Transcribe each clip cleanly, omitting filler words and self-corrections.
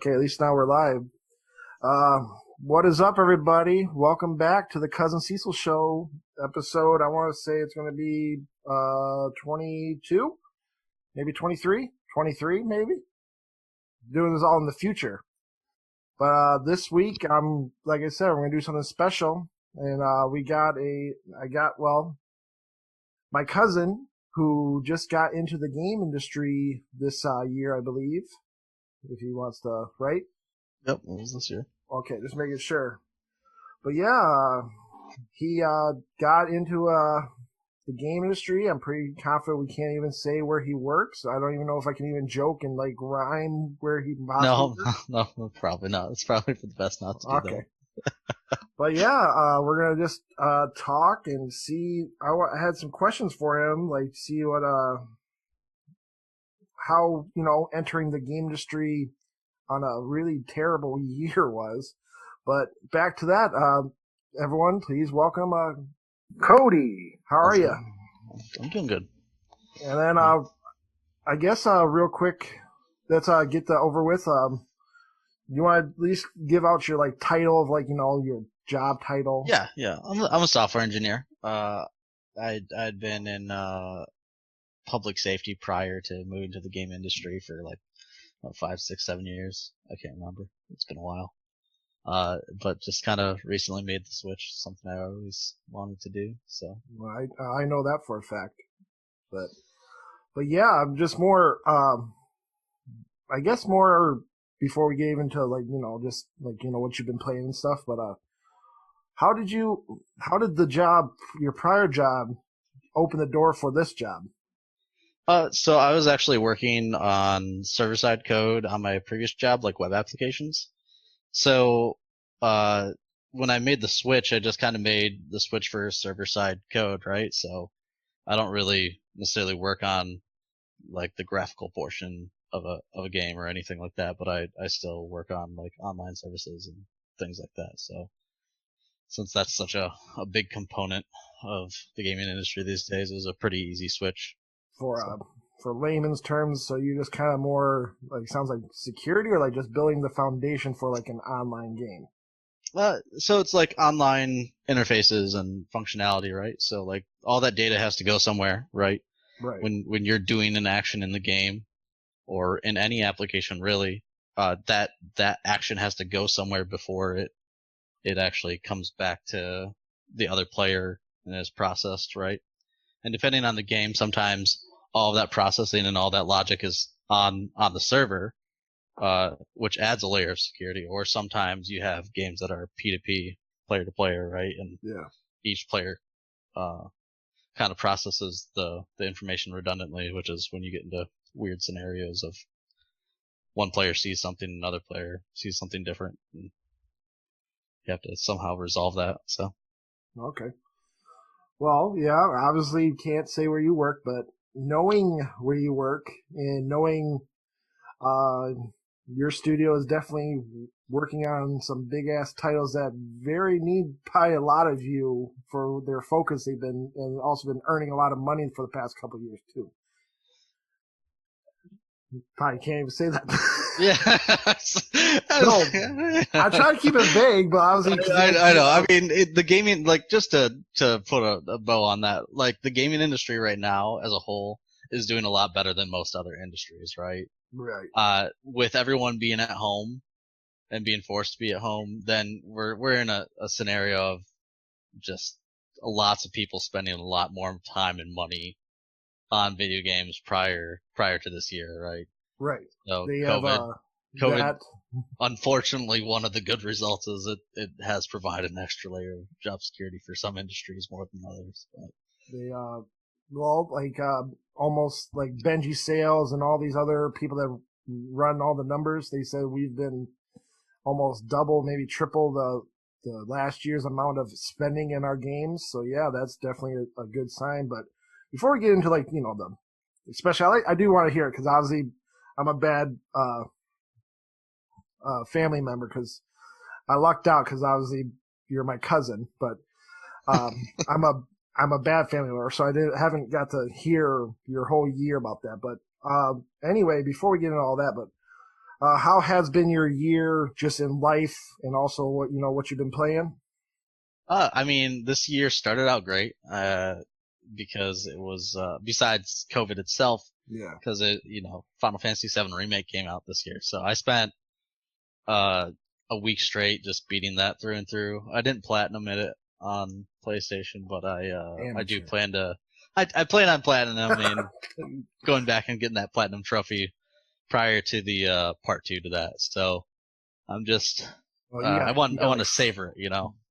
Okay, at least now we're live. Uh, what is up, everybody? Welcome back to the Cousin Cecil Show episode. I want to say it's going to be 22, maybe 23, 23 maybe. Doing this all in the future. But this week, like I said, we're going to do something special. And my cousin who just got into the game industry this year, I believe. If he wants to, right? Yep, it was this year. Okay, just making sure. But yeah, he got into the game industry. I'm pretty confident we can't even say where he works. I don't even know if I can even joke and like rhyme where he possibly works. No, probably not. It's probably for the best not to do Okay. But yeah, we're gonna just talk and see. I had some questions for him, like see what how entering the game industry on a really terrible year was. But back to that, everyone, please welcome Cody. How are you? I'm doing good. And then I guess real quick, let's get that over with. You want to at least give out your like title of like your job title? Yeah. I'm a software engineer. I'd been in public safety prior to moving to the game industry for like 5, 6, 7 years. I can't remember. It's been a while. But just kind of recently made the switch. Something I always wanted to do. So well, I know that for a fact. But yeah, I'm just more. I guess more before we get into like just like what you've been playing and stuff. But how did your prior job open the door for this job? So I was actually working on server-side code on my previous job, like web applications. So, when I made the switch, I just kind of made the switch for server-side code, right? So I don't really necessarily work on like the graphical portion of a game or anything like that, but I still work on like online services and things like that. So since that's such a big component of the gaming industry these days, it was a pretty easy switch. For layman's terms, so you just kind of more like sounds like security or like just building the foundation for like an online game. So it's like online interfaces and functionality, right? So like all that data has to go somewhere, right? Right. When you're doing an action in the game or in any application really, that action has to go somewhere before it actually comes back to the other player and is processed, right? And depending on the game, sometimes all of that processing and all that logic is on the server, which adds a layer of security. Or sometimes you have games that are P2P, player to player, right? And each player kind of processes the information redundantly, which is when you get into weird scenarios of one player sees something, another player sees something different, and you have to somehow resolve that. So okay. Well, yeah, obviously you can't say where you work, but knowing where you work and knowing your studio is definitely working on some big ass titles that very need probably a lot of you for their focus. They've been and also been earning a lot of money for the past couple of years too. Probably can't even say that. Yeah. No, I try to keep it vague, but obviously I know. I mean, the gaming, like, just to put a bow on that, like, the gaming industry right now as a whole is doing a lot better than most other industries, right? Right. With everyone being at home and being forced to be at home, then we're in a scenario of just lots of people spending a lot more time and money on video games prior to this year, right? Right. So they COVID, that. Unfortunately, one of the good results is it has provided an extra layer of job security for some industries more than others. But. They almost like Benji Sales and all these other people that run all the numbers. They said we've been almost double, maybe triple the last year's amount of spending in our games. So yeah, that's definitely a good sign. But before we get into like the especially I do want to hear it because obviously I'm a bad family member because I lucked out because obviously you're my cousin, but I'm a bad family member, so I haven't got to hear your whole year about that. But anyway, before we get into all that, but How has been your year just in life, and also what you've been playing? I mean, this year started out great, because it was, besides COVID itself, Yeah. because Final Fantasy VII Remake came out this year. So I spent, uh, a week straight just beating that through and through. I didn't platinum it on PlayStation, but I do Amateur. plan to, I plan on platinum and going back and getting that platinum trophy prior to the, part 2 to that. So I'm just, Well, I you want got to like savor it,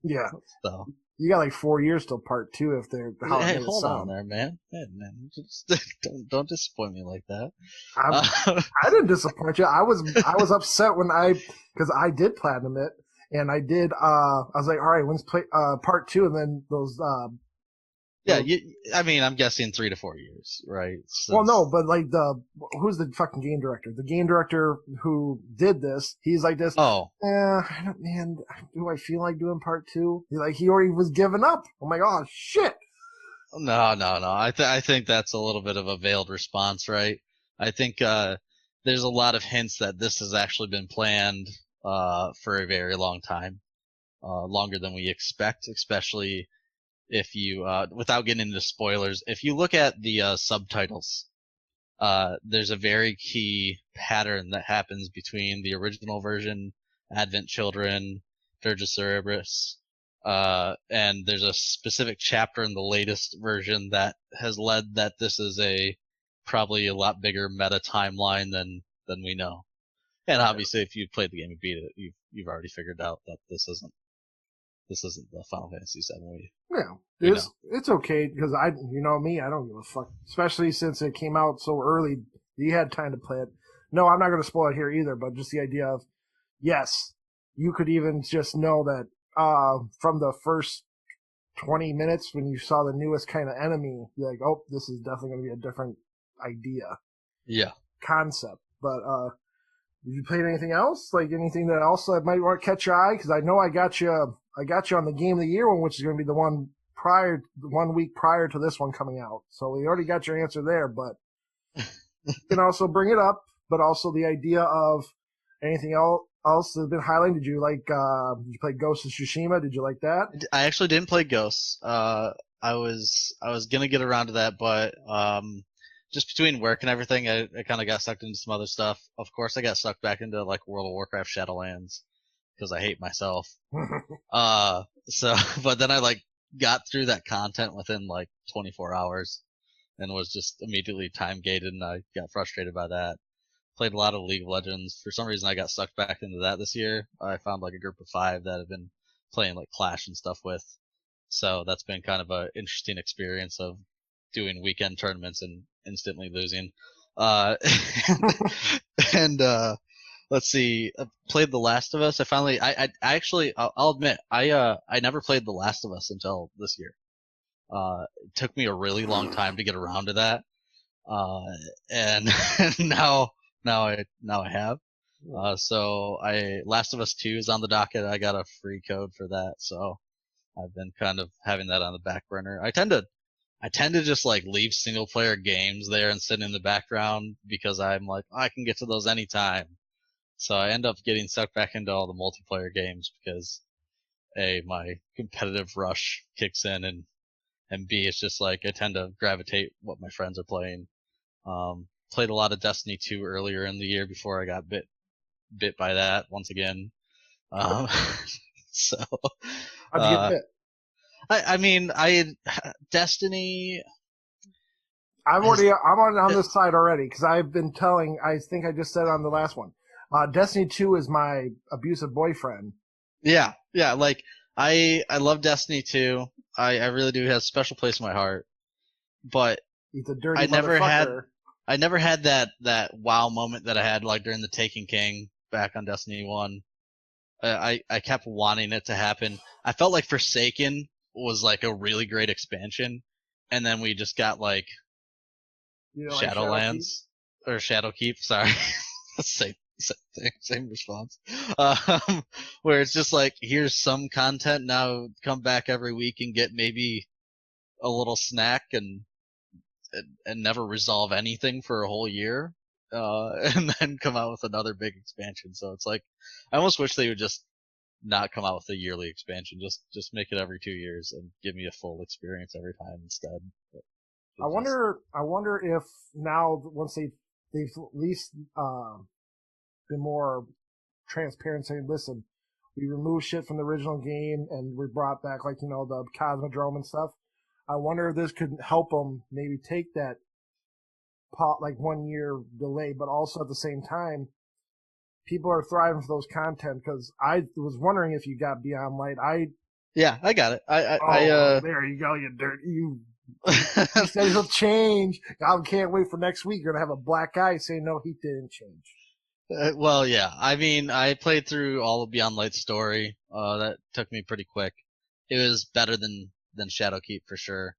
yeah, so. you got like 4 years till part two if they're how it Hey, made it hold on sound. there, man. Hey, man, just don't disappoint me like that. I'm Uh, I didn't disappoint you. I was upset when because I did platinum it, and I was like, all right, when's play part two, and then yeah, those I mean, I'm guessing 3 to 4 years, right? well, no, Since but like who's the fucking game director? The game director who did this, he's like this. oh I don't, man. Do I feel like doing part two? He already was giving up. I'm like, oh shit. no, I think that's a little bit of a veiled response, right? I think there's a lot of hints that this has actually been planned for a very long time, longer than we expect, especially if you without getting into spoilers, if you look at the subtitles. There's a very key pattern that happens between the original version, Advent Children, Dirge of Cerberus, and there's a specific chapter in the latest version that has led that this is probably a lot bigger meta timeline than we know. And obviously, if you played the game and beat it, you've already figured out that this isn't the Final Fantasy VII Yeah, we know. it's okay because you know me, I don't give a fuck. Especially since it came out so early, you had time to play it. No, I'm not going to spoil it here either. But just the idea of yes, you could even just know that from the first 20 minutes when you saw the newest kind of enemy, you're like, oh, this is definitely going to be a different idea Yeah. concept. But have you played anything else? Like anything that else that might want to catch your eye? Because I know I got you. I got you on the game of the year one, which is going to be the one week prior to this one coming out. So we already got your answer there, but you can also bring it up. But also the idea of anything else that's been highlighted. Did you like? Did you play Ghost of Tsushima? Did you like that? I actually didn't play Ghosts. I was gonna get around to that, but just between work and everything, I kind of got sucked into some other stuff. Of course, I got sucked back into like World of Warcraft Shadowlands because I hate myself. So, but then I like got through that content within like 24 hours and was just immediately time gated, and I got frustrated by that. Played a lot of League of Legends. For some reason, I got sucked back into that this year. I found like a group of 5 that I've been playing like Clash and stuff with. So that's been kind of an interesting experience of doing weekend tournaments and instantly losing. Uh, and let's see, I played The Last of Us. I actually, I'll admit, I never played The Last of Us until this year. It took me a really long time to get around to that. Uh, and now I have. So Last of Us 2 is on the docket. I got a free code for that, so I've been kind of having that on the back burner. I tend to just like leave single player games there and sit in the background because I'm like, oh, I can get to those anytime. So I end up getting sucked back into all the multiplayer games because A, my competitive rush kicks in, and B, it's just like I tend to gravitate what my friends are playing. Played a lot of Destiny 2 earlier in the year before I got bit by that once again. Um, so, How'd you get uh, bit? I mean, Destiny I'm has, on this side already because I've been telling. I think I just said on the last one. Destiny 2 is my abusive boyfriend. yeah, like I love Destiny 2. I really do have a special place in my heart, but He's a dirty I never had motherfucker. I never had that wow moment that I had like during the Taken King back on Destiny 1. I kept wanting it to happen. I felt like Forsaken was like a really great expansion, and then we just got like You know, like Shadowkeep. Shadowlands or Shadowkeep. Sorry, same thing, same response. Um, where it's just like here's some content now, come back every week and get maybe a little snack and never resolve anything for a whole year. and then come out with another big expansion. So it's like, I almost wish they would just not come out with a yearly expansion. Just make it every 2 years and give me a full experience every time instead. I wonder if now once they've at least been more transparent, saying, listen, we removed shit from the original game and we brought back like the Cosmodrome and stuff. I wonder if this could help them maybe take that like 1 year delay, but also at the same time, people are thriving for those content because I was wondering if you got Beyond Light. Yeah, I got it. There you go, you dirt. He said he'll change. I can't wait for next week. You're gonna have a black guy saying no, he didn't change. Well, yeah. I mean, I played through all of Beyond Light's story. That took me pretty quick. It was better than Shadowkeep for sure.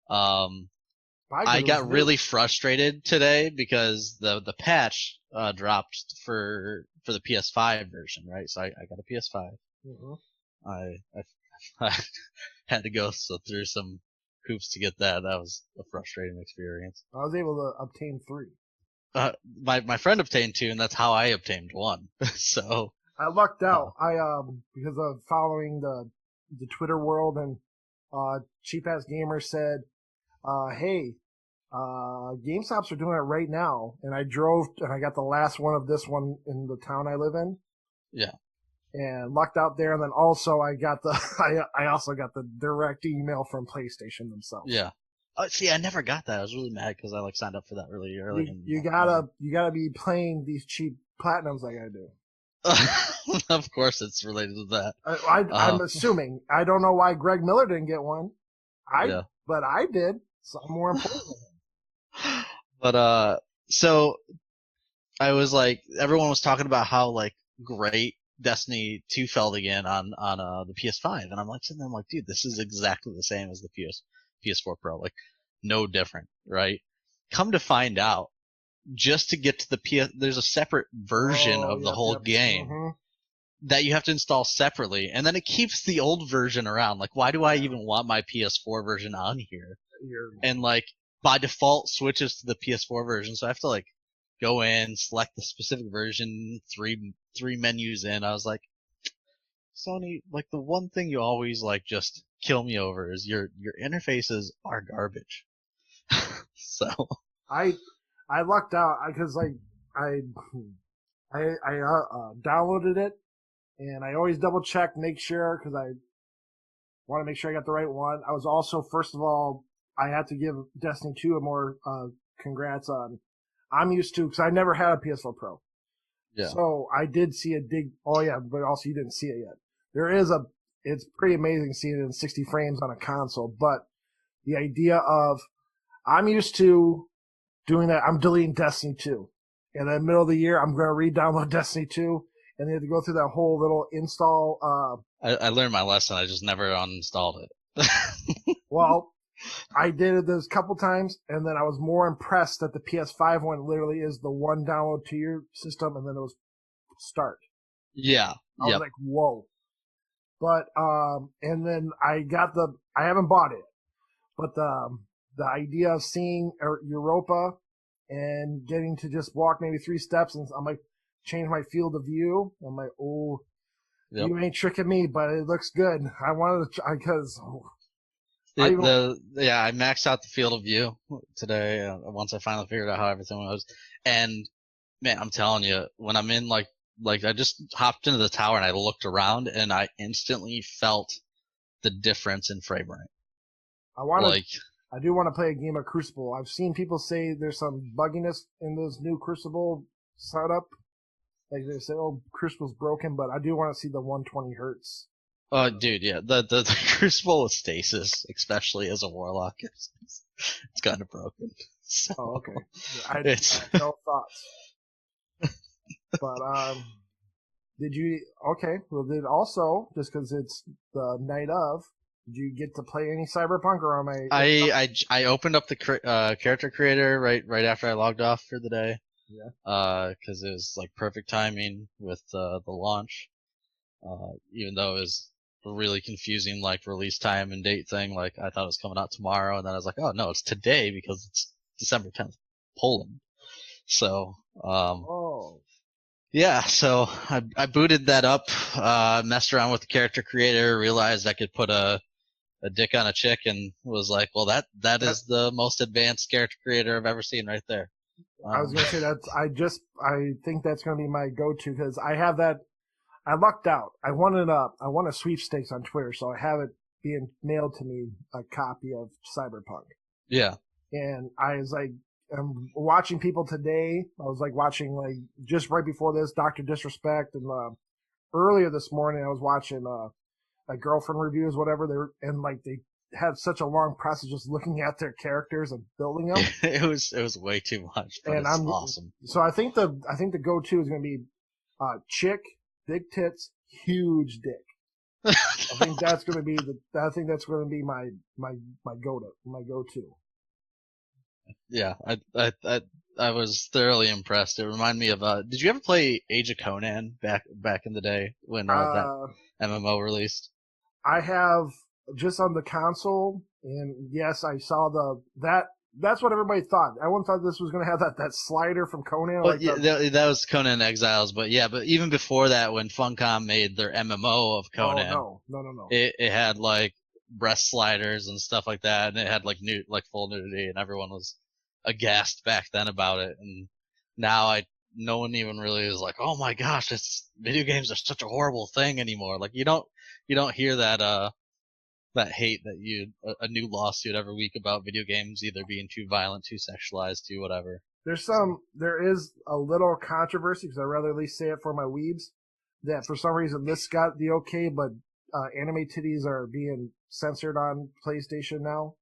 I got really frustrated today because the patch dropped for the PS5 version, right? So I got a PS5. Mm-hmm. I had to go through some hoops to get that. That was a frustrating experience. I was able to obtain 3. My friend obtained 2, and that's how I obtained 1. So I lucked out. I because of following the Twitter world, and Cheap Ass Gamer said, hey, GameStops are doing it right now, and I drove and I got the last one of this one in the town I live in. Yeah. And lucked out there, and then also I got I also got the direct email from PlayStation themselves. Yeah. See, I never got that. I was really mad because I signed up for that really early. You gotta be playing these cheap platinums like I do. Of course, it's related to that. I'm assuming. I don't know why Greg Miller didn't get one. But I did. So I'm more important than him. But so I was like, everyone was talking about how like great Destiny 2 felt again on the PS5, and I'm like sitting there, I'm like, dude, this is exactly the same as the PS4 Pro, like no different, right? Come to find out, just to get to the there's a separate version of the whole game that you have to install separately, and then it keeps the old version around. Like, why do I even want my PS4 version on here? And like by default switches to the PS4 version, so I have to like go in, select the specific version, three menus in. I was like, Sony, like the one thing you always like just kill me over is your interfaces are garbage. So I lucked out because like I downloaded it, and I always double check, make sure, because I want to make sure I got the right one. I was also, first of all, I had to give Destiny 2 a more congrats on. I'm used to, because I never had a PS4 Pro. Yeah. So I did see a but also you didn't see it yet. It's pretty amazing seeing it in 60 frames on a console, but the idea of, I'm used to doing that. I'm deleting Destiny 2. In the middle of the year, I'm going to re-download Destiny 2, and they have to go through that whole little install. I learned my lesson. I just never uninstalled it. Well, I did it this couple times, and then I was more impressed that the PS5 one literally is the one download to your system, and then it was start. Yeah. I was like, whoa. But, and then I haven't bought it, but the idea of seeing Europa and getting to just walk maybe 3 steps, and I'm like, change my field of view. I'm like, oh, you ain't tricking me, but it looks good. I wanted to try, because I maxed out the field of view today once I finally figured out how everything was. And man, I'm telling you, when I'm in like I just hopped into the tower and I looked around and I instantly felt the difference in frame rate. I do want to play a game of Crucible. I've seen people say there's some bugginess in those new Crucible setup. Like they say, oh, Crucible's broken, but I do want to see the 120 hertz. Oh, dude, yeah. The Crucible with stasis, especially as a warlock, it's kind of broken. So, oh, okay. I have no thoughts. But did you? Okay. Well, just because it's the night of, did you get to play any Cyberpunk, or am I? I opened up the character creator right after I logged off for the day. Yeah. Because it was like perfect timing with the launch. Even though it was a really confusing like release time and date thing. Like I thought it was coming out tomorrow, and then I was like, oh no, it's today because it's December 10th, Poland. So, Oh, yeah, so I booted that up, messed around with the character creator, realized I could put a dick on a chick, and was like, well, that that is the most advanced character creator I've ever seen right there. I was gonna say that's I think that's gonna be my go-to because I have that. I lucked out. I won a sweepstakes on Twitter, so I have it being mailed to me a copy of Cyberpunk. Yeah. And I was like, I'm watching people today. I was like watching like just right before this, Doctor Disrespect, and earlier this morning I was watching like girlfriend reviews, whatever. And like they had such a long process just looking at their characters and building them. It was way too much, but And it's I'm awesome. so I think the go to is going to be chick, big tits, huge dick. I think that's going to be my go to. Yeah, I was thoroughly impressed. It reminded me of did you ever play Age of Conan back in the day when that Uh, MMO released? I have just on the console, and yes, I saw that. That's what everybody thought. Everyone thought this was going to have that slider from Conan, Well, like yeah, the. that was Conan Exiles, but yeah, but even before that, when Funcom made their MMO of Oh Conan, no. it had like breast sliders and stuff like that, and it had like full nudity, and everyone was aghast back then about it. And now no one even really is like, oh my gosh, it's video games are such a horrible thing anymore. Like you don't hear that hate that a new lawsuit every week about video games either being too violent, too sexualized, too whatever. So There is a little controversy because I'd rather at least say it for my weebs that for some reason this got the okay, but anime titties are being censored on PlayStation now.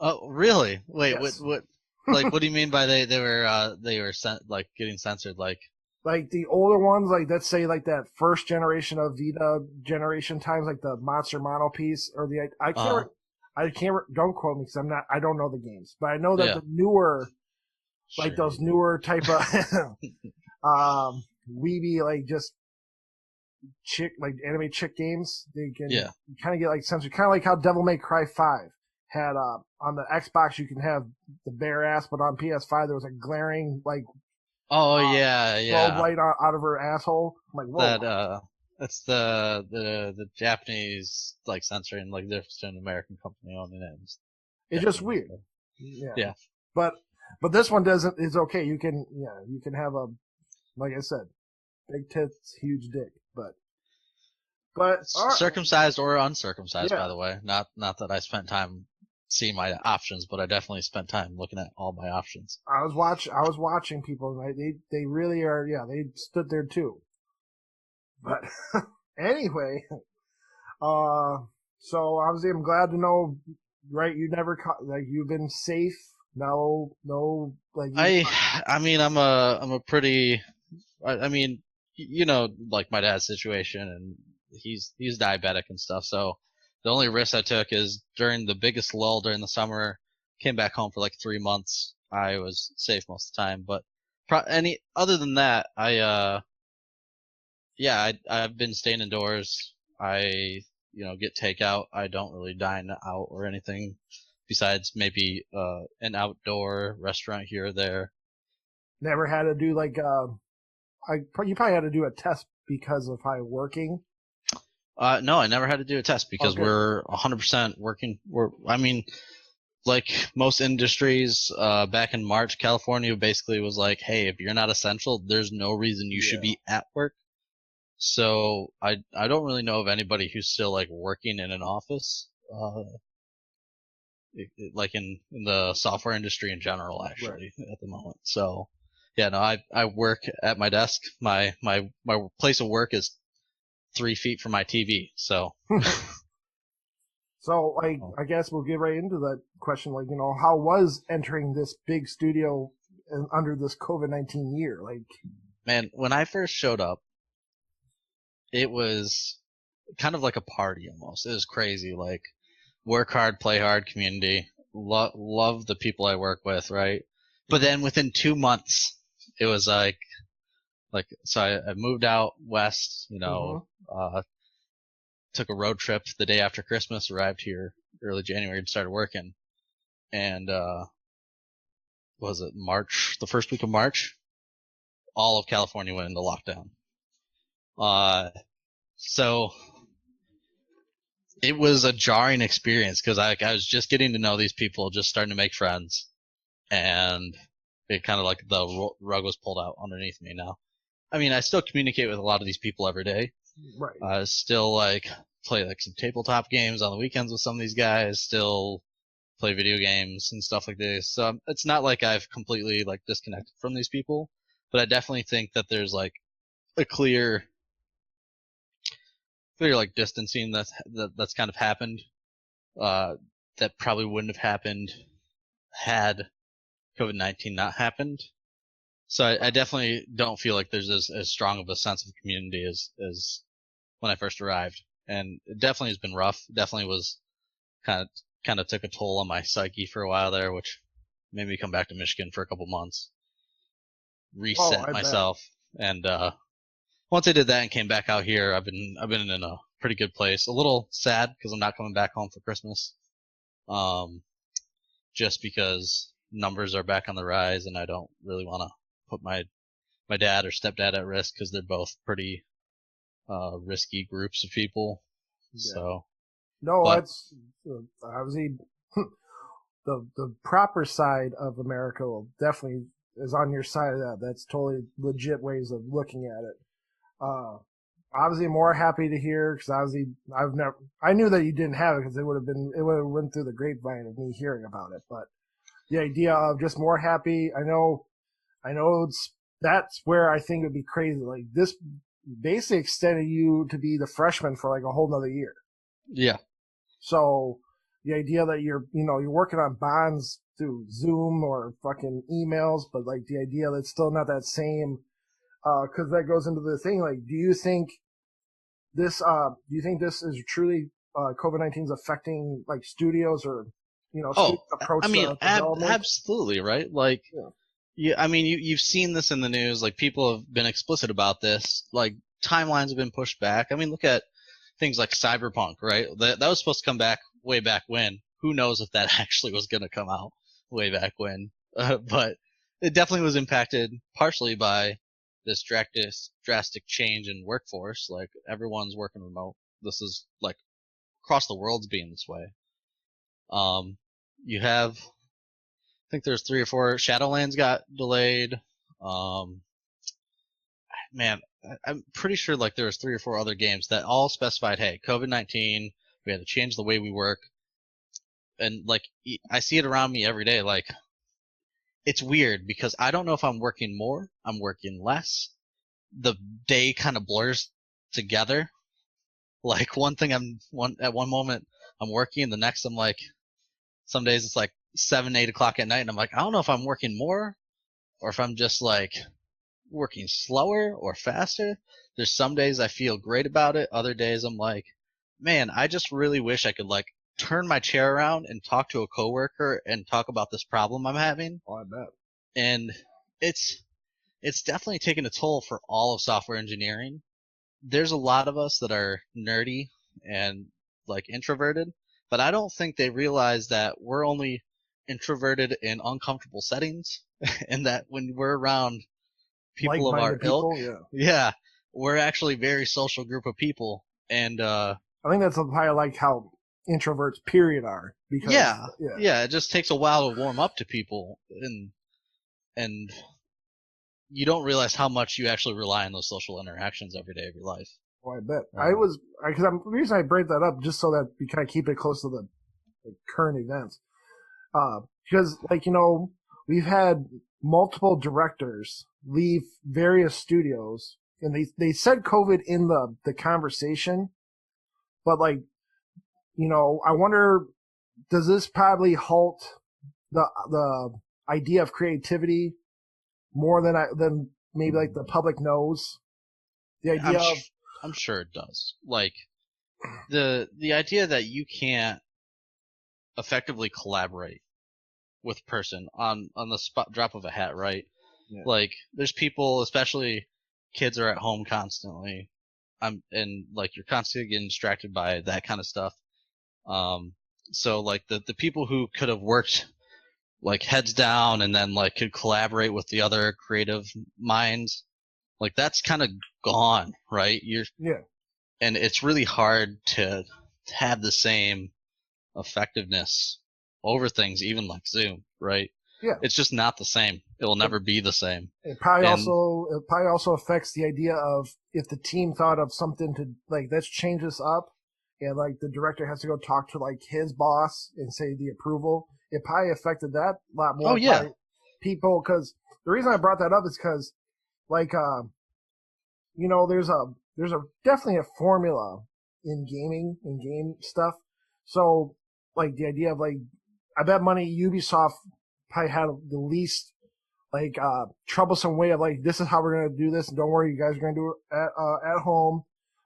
oh, really? Wait, what Yes. what like what do you mean by they were like getting censored? Like Like the older ones, like let's say like that first generation of Vita generation times, like the Monster Mono piece or the uh I can't don't quote me because I don't know the games, but I know that yeah, the newer like sure those you newer type of weeby like just chick like anime chick games they do. can Yeah. kind of get like censored, kind of like how Devil May Cry 5 had on the Xbox you can have the bare ass, but on PS5 there was a glaring like Oh yeah, strobe yeah. light out of her asshole. I'm like, whoa. That that's the Japanese like censoring like they're just an American company owning it. It's It's just Japanese, weird. but Yeah. yeah. But this one doesn't is okay. You can have a like I said, big tits, huge dick. But all right. Circumcised or uncircumcised, by Yeah. the way. Not that I spent time seeing my options, but I definitely spent time looking at all my options. I was watching people and they really are they stood there too. But anyway, uh so obviously I'm glad to know right you never like you've been safe. No like you I I mean I'm a pretty I mean like my dad's situation, and he's diabetic and stuff, so the only risk I took is during the biggest lull during the summer, came back home for like 3 months. I was safe most of the time, but any other than that, I've been staying indoors. I get takeout. I don't really dine out or anything besides maybe an outdoor restaurant here or there. never had to do like you probably had to do a test because of how working. No, I never had to do a test Oh, because good. we're 100% working. I mean, like most industries, back in March, California basically was like, hey, if you're not essential, there's no reason you should Yeah. be at work. So I don't really know of anybody who's still like working in an office, like in the software industry in general, Right. actually, at the moment. So yeah, no, I work at my desk. My place of work is 3 feet from my TV. So So, like, oh, I guess we'll get right into that question. Like, how was entering this big studio under this COVID-19 year? Like, man, when I first showed up, it was kind of like a party almost. It was crazy. Like work hard, play hard community. Love the people I work with, right? But then within 2 months, it was so I moved out west, mm-hmm. took a road trip the day after Christmas, arrived here early January and started working. And was it March, the first week of March? all of California went into lockdown. So it was a jarring experience because I was just getting to know these people, just starting to make friends, and it kind of like the rug was pulled out underneath me now. I mean, I still communicate with a lot of these people every day. Right. I still like play like some tabletop games on the weekends with some of these guys. Still play video games and stuff like this. So it's not like I've completely like disconnected from these people, but I definitely think that there's like a clear like distancing that's kind of happened. That probably wouldn't have happened had COVID-19 not happened. So I definitely don't feel like there's as strong of a sense of community as when I first arrived, and it definitely has been rough. Definitely was kind of took a toll on my psyche for a while there, which made me come back to Michigan for a couple months, reset I myself, and once I did that and came back out here, I've been in a pretty good place. A little sad because I'm not coming back home for Christmas, just because numbers are back on the rise, and I don't really want to put my dad or stepdad at risk because they're both pretty risky groups of people. Yeah. So no, that's obviously the proper side of America will definitely is on your side of that. That's totally legit ways of looking at it. Obviously more happy to hear because obviously I knew that you didn't have it because it would have went through the grapevine of me hearing about it. But the idea of just more happy, I know that's where I think it would be crazy. Like this basically extended you to be the freshman for like a whole nother year. Yeah. So the idea that you're working on bonds through Zoom or fucking emails, but like the idea that it's still not that same, because that goes into the thing. Like, do you think this is truly COVID-19 is affecting like studios or approach? I mean, absolutely, right? Like, yeah, I mean, you've seen this in the news. Like, people have been explicit about this. Like, timelines have been pushed back. I mean, look at things like Cyberpunk, right? That was supposed to come back way back when. Who knows if that actually was going to come out way back when? But it definitely was impacted partially by this drastic change in workforce. Like, everyone's working remote. This is like across the world's being this way. You have, I think there's 3 or 4. Shadowlands got delayed. Man, I'm pretty sure like there was 3 or 4 other games that all specified, hey, COVID-19, we had to change the way we work. And like, I see it around me every day. Like, it's weird because I don't know if I'm working more, I'm working less. The day kind of blurs together. Like, at one moment I'm working, and the next I'm like, some days it's like 7, 8 o'clock at night, and I'm like, I don't know if I'm working more or if I'm just like working slower or faster. There's some days I feel great about it. Other days I'm like, man, I just really wish I could like turn my chair around and talk to a coworker and talk about this problem I'm having. Oh, I bet. And it's definitely taken a toll for all of software engineering. There's a lot of us that are nerdy and like introverted, but I don't think they realize that we're only introverted in uncomfortable settings and that when we're around people of our ilk, we're actually a very social group of people. And I think that's probably like how introverts period are, because it just takes a while to warm up to people, and you don't realize how much you actually rely on those social interactions every day of your life. Oh, I bet. The reason I bring that up just so that we kind of keep it close to the current events, because we've had multiple directors leave various studios, and they said COVID in the conversation, but like, I wonder, does this probably halt the idea of creativity more than maybe like the public knows? The idea I'm sure it does. Like, the idea that you can't effectively collaborate with a person on the spot drop of a hat, right? Yeah. Like, there's people, especially kids, are at home constantly. And like, you're constantly getting distracted by that kind of stuff. So like the people who could have worked like heads down and then like could collaborate with the other creative minds. Like that's kind of gone, right? Yeah. And it's really hard to have the same effectiveness over things, even like Zoom, right? Yeah. It's just not the same. It will never be the same. It And probably also affects the idea of if the team thought of something to like, let's change this up, and like the director has to go talk to like his boss and say the approval. It probably affected that a lot oh more. yeah, Probably people, because the reason I brought that up is because like there's a definitely a formula in gaming and game stuff. So like the idea of like, I bet money Ubisoft probably had the least like troublesome way of like, this is how we're gonna do this, and don't worry, you guys are gonna do it at home,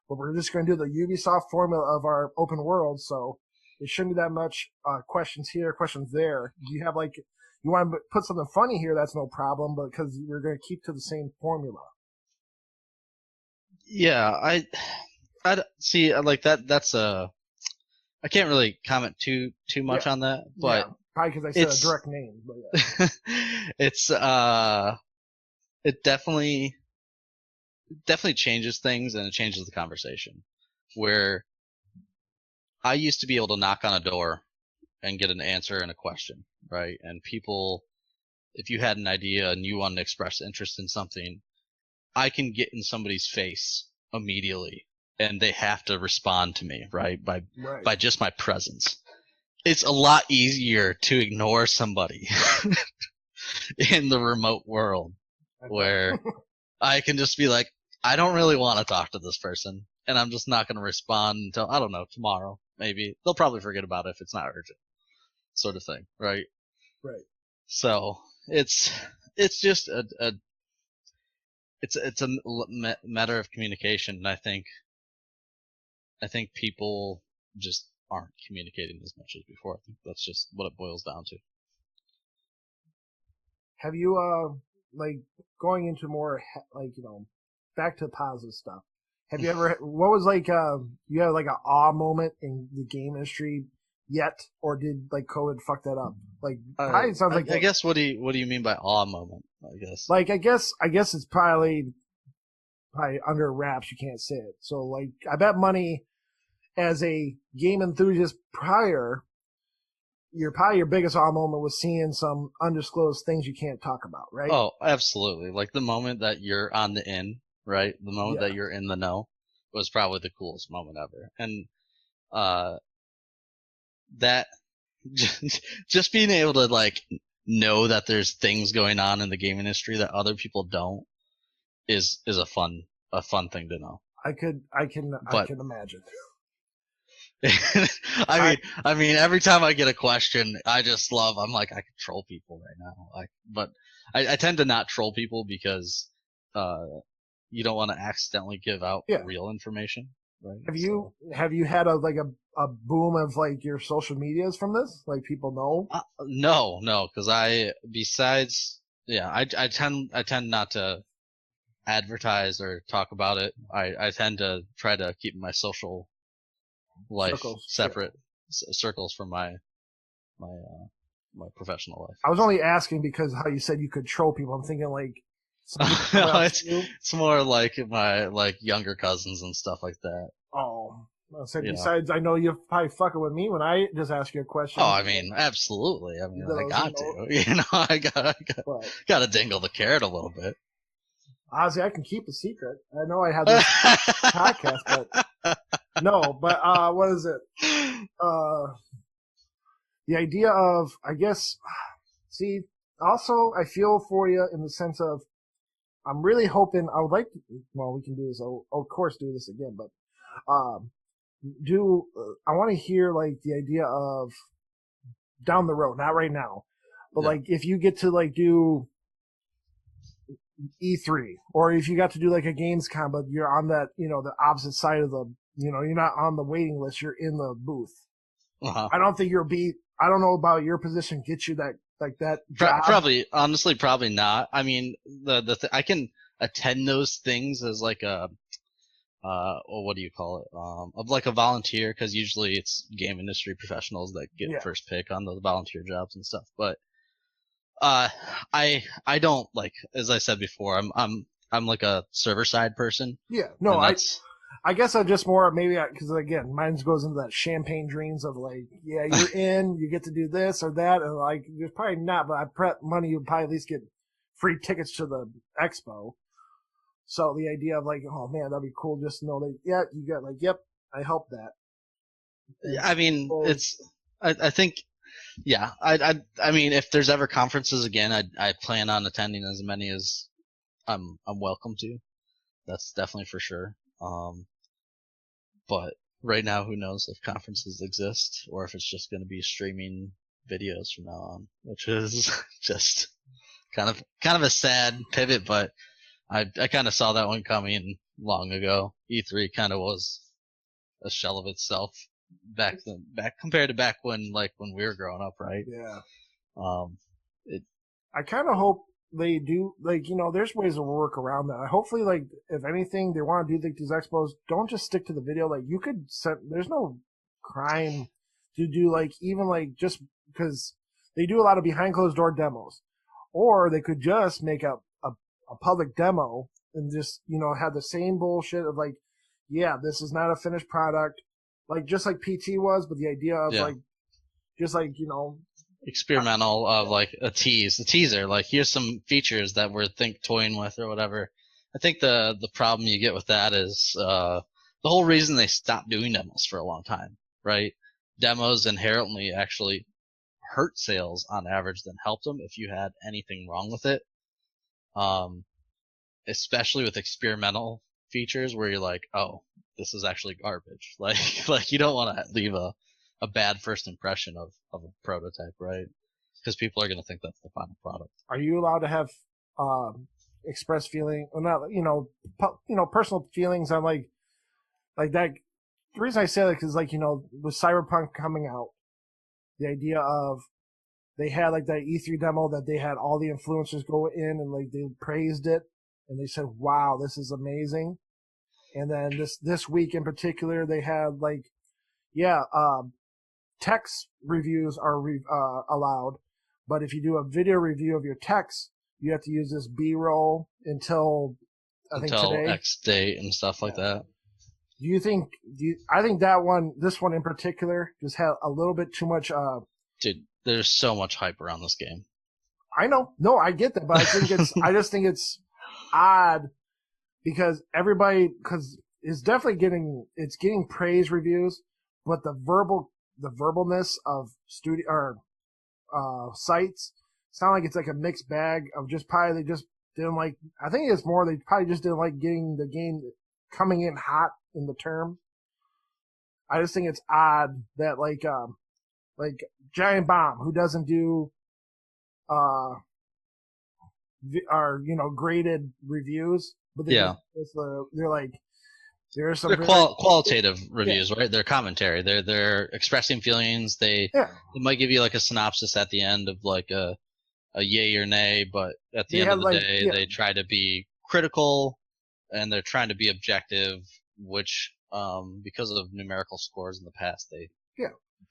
but we're just gonna do the Ubisoft formula of our open world. So it shouldn't be that much questions here, questions there. You have like, you want to put something funny here, that's no problem, but because we're gonna keep to the same formula. yeah. I see. Like that. That's a. I can't really comment too much Yeah, on that, yeah, but probably because I said a it's direct name, but yeah. it's it definitely changes things and it changes the conversation. Where I used to be able to knock on a door and get an answer and a question, right? And people, if you had an idea and you wanted to express interest in something, I can get in somebody's face immediately and they have to respond to me, right? Right. By just my presence. It's a lot easier to ignore somebody in the remote world where I can just be like, I don't really want to talk to this person and I'm just not going to respond until, I don't know, tomorrow. Maybe they'll probably forget about it if it's not urgent, sort of thing, right? Right. So it's just it's a matter of communication, and I think people just aren't communicating as much as before. I think that's just what it boils down to. Have you like, going into more like, back to positive stuff? Have you ever, what was like, you had like an awe moment in the game industry yet, or did like COVID fuck that up? Like probably sounds like I guess what do you mean by awe moment? I guess like, I guess it's probably under wraps. You can't say it. So like, I bet money as a game enthusiast prior, your biggest awe moment was seeing some undisclosed things you can't talk about, right? Oh, absolutely. Like the moment that you're on the in, right? The moment Yeah. that you're in the know was probably the coolest moment ever. And uh that just being able to like know that there's things going on in the game industry that other people don't is a fun thing to know. I But can imagine. I mean, every time I get a question, I'm like, I can troll people right now. But I tend to not troll people because, uh, you don't want to accidentally give out Yeah. real information, right? Have you had a boom of like your social medias from this? Like people know? No, because I tend not to advertise or talk about it. I tend to try to keep my social life Circles. separate circles from my my professional life. I was only asking because how you said you could troll people. I'm thinking like No, it's more like my like younger cousins and stuff like that. Oh, I said, You know. besides, I know you're probably fucking with me when I just ask you a question. Oh, I mean, absolutely. I mean, I got to. But got to dangle the carrot a little bit. honestly, I can keep a secret. I know I have this podcast, but no. But what is it? The idea of, I guess, see, also I feel for you in the sense of, I'm really hoping, I would like to, well, we can do this, I'll of course do this again, but um, I want to hear like the idea of down the road, not right now, but Yeah. like if you get to like do E3, or if you got to do like a Gamescom, but you're on that, the opposite side of the, you're not on the waiting list, you're in the booth. Uh-huh. I don't think I don't know about your position, get you that, like that job. Probably, honestly, probably not. I mean, I can attend those things as like a, or what do you call it? Of like a volunteer, because usually it's game industry professionals that get first pick on those volunteer jobs and stuff. But I don't like, as I said before, I'm like a server side person, Yeah, no, and that's I guess I just more maybe because again, mine goes into that champagne dreams of like, yeah, you're in, you get to do this or that, and like, there's probably not, but I bet money you'd probably at least get free tickets to the expo. So the idea of like, oh man, that'd be cool just to know that, yeah, you got like, yep, I helped that. And I mean, people, it's I think yeah, I mean, if there's ever conferences again, I plan on attending as many as I'm welcome to. That's definitely for sure. But right now, who knows if conferences exist or if it's just going to be streaming videos from now on, which is just kind of a sad pivot, but I kind of saw that one coming long ago. E3 kind of was a shell of itself back compared to back when we were growing up, right? yeah. Um, it I kind of hope they do, like, there's ways to work around that. Hopefully, like, if anything, they want to do like these expos, don't just stick to the video. Like, you could set, there's no crime to do, like, even like just because they do a lot of behind closed door demos. Or they could just make a public demo and just, have the same bullshit of like, yeah, this is not a finished product. Like, just like PT was, but the idea of yeah, like, just like, experimental of like a teaser. Like here's some features that we're toying with or whatever. I think the problem you get with that is the whole reason they stopped doing demos for a long time, right? Demos inherently actually hurt sales on average than helped them if you had anything wrong with it. Um, especially with experimental features where you're like, oh, this is actually garbage. Like you don't want to leave a bad first impression of a prototype, right? Because people are going to think that's the final product. are you allowed to have express feeling, or not, personal feelings on like that? The reason I say that is like, with Cyberpunk coming out, the idea of they had like that E3 demo that they had all the influencers go in and like they praised it and they said, "Wow, this is amazing." And then this week in particular, they had like, yeah, text reviews are allowed, but if you do a video review of your text, you have to use this B-roll until I think Until today. X date and stuff like that. Do you think? I think this one in particular, just had a little bit too much. Dude, there's so much hype around this game. I know, no, I get that, but I just think it's odd because because it's definitely getting praise reviews, but the verbalness of studio or sites sound like it's like a mixed bag of just probably they just didn't like. I think it's more they probably just didn't like getting the game coming in hot in the term. I just think it's odd that like Giant Bomb, who doesn't do our graded reviews, but Yeah. they're like there's some They're qualitative reviews, right? They're commentary. They're expressing feelings. They might give you like a synopsis at the end of like a yay or nay, but at the end of the day, they try to be critical and they're trying to be objective, which because of numerical scores in the past, they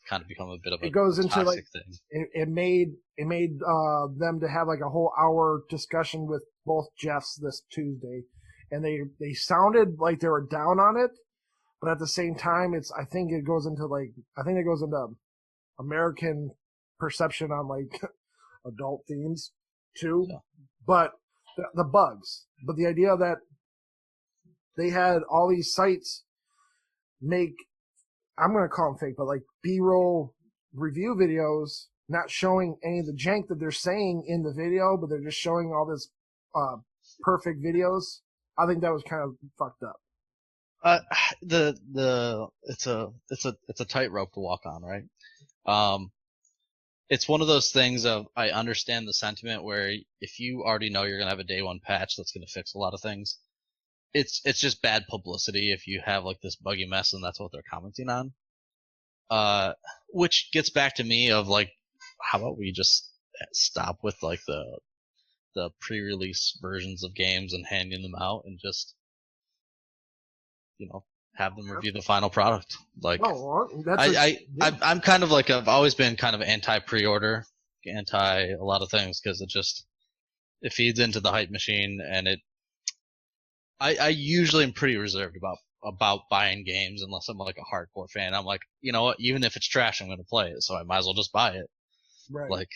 kind of become a bit of a it goes into toxic like thing. it made them to have like a whole hour discussion with both Jeffs this Tuesday, and they sounded like they were down on it, but at the same time, I think it goes into American perception on like adult themes too, but the bugs, but the idea that they had all these sites make, I'm going to call them fake, but like B-roll review videos, not showing any of the jank that they're saying in the video, but they're just showing all this perfect videos. I think that was kind of fucked up. It's a tightrope to walk on, right? It's one of those things of I understand the sentiment where if you already know you're gonna have a day one patch that's gonna fix a lot of things, it's just bad publicity if you have like this buggy mess and that's what they're commenting on. Which gets back to me of like, how about we just stop with like the pre-release versions of games and handing them out and just have them review the final product. Like, I'm kind of like I've always been kind of anti pre-order anti a lot of things because it feeds into the hype machine, and I usually am pretty reserved about buying games unless I'm like a hardcore fan. I'm like, you know what, even if it's trash, I'm gonna play it, so I might as well just buy it. Right. Like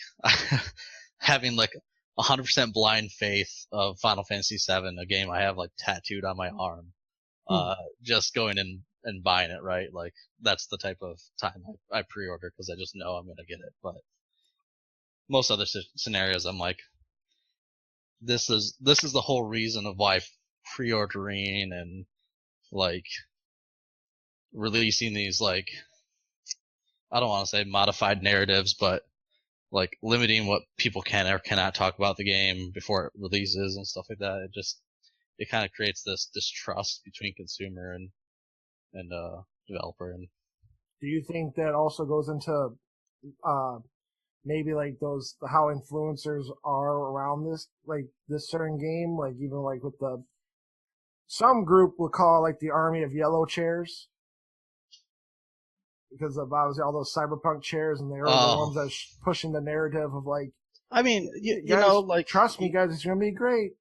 having like 100% blind faith of Final Fantasy VII, a game I have like tattooed on my arm. Just going in and buying it, right? Like that's the type of time I pre-order because I just know I'm gonna get it. But most other scenarios, I'm like, this is the whole reason of why pre-ordering and like releasing these, like, I don't want to say modified narratives, but like limiting what people can or cannot talk about the game before it releases and stuff like that. It kind of creates this distrust between consumer and developer. And do you think that also goes into maybe like those how influencers are around this, like this certain game, like even like with the some group would call like the army of yellow chairs because of obviously all those cyberpunk chairs, and they are the ones that are pushing the narrative of like, I mean, you guys, know, like, trust me, guys, it's gonna be great.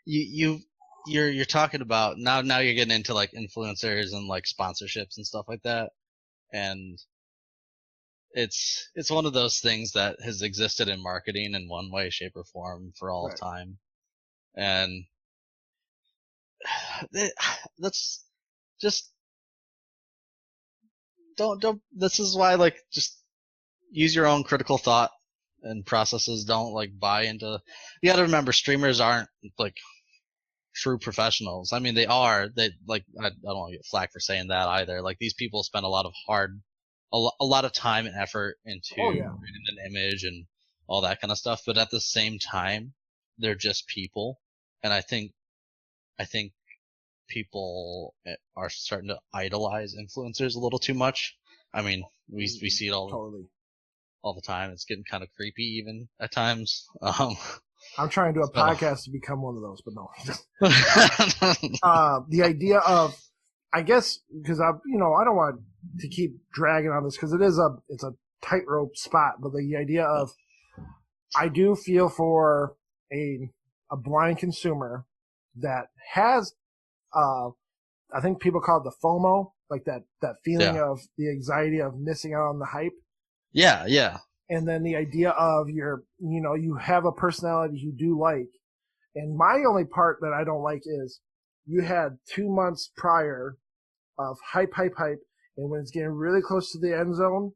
You're talking about now you're getting into like influencers and like sponsorships and stuff like that, and it's one of those things that has existed in marketing in one way, shape, or form for all of time, and that's just don't. This is why, like, just use your own critical thought and processes. Don't like buy into. You got to remember, streamers aren't like true professionals. I mean, they are. They like. I don't want to get flack for saying that either. Like, these people spend a lot of time and effort into creating an image and all that kind of stuff. But at the same time, they're just people, and I think people are starting to idolize influencers a little too much. I mean, we see it all the time. It's getting kind of creepy even at times. I'm trying to do a podcast to become one of those, but no. The idea of, I guess, because I don't want to keep dragging on this because it's a tightrope spot, but the idea of, I do feel for a blind consumer that has, I think people call it the FOMO, like that feeling of the anxiety of missing out on the hype. Yeah, yeah. And then the idea of you have a personality you do like. And my only part that I don't like is you had 2 months prior of hype. And when it's getting really close to the end zone,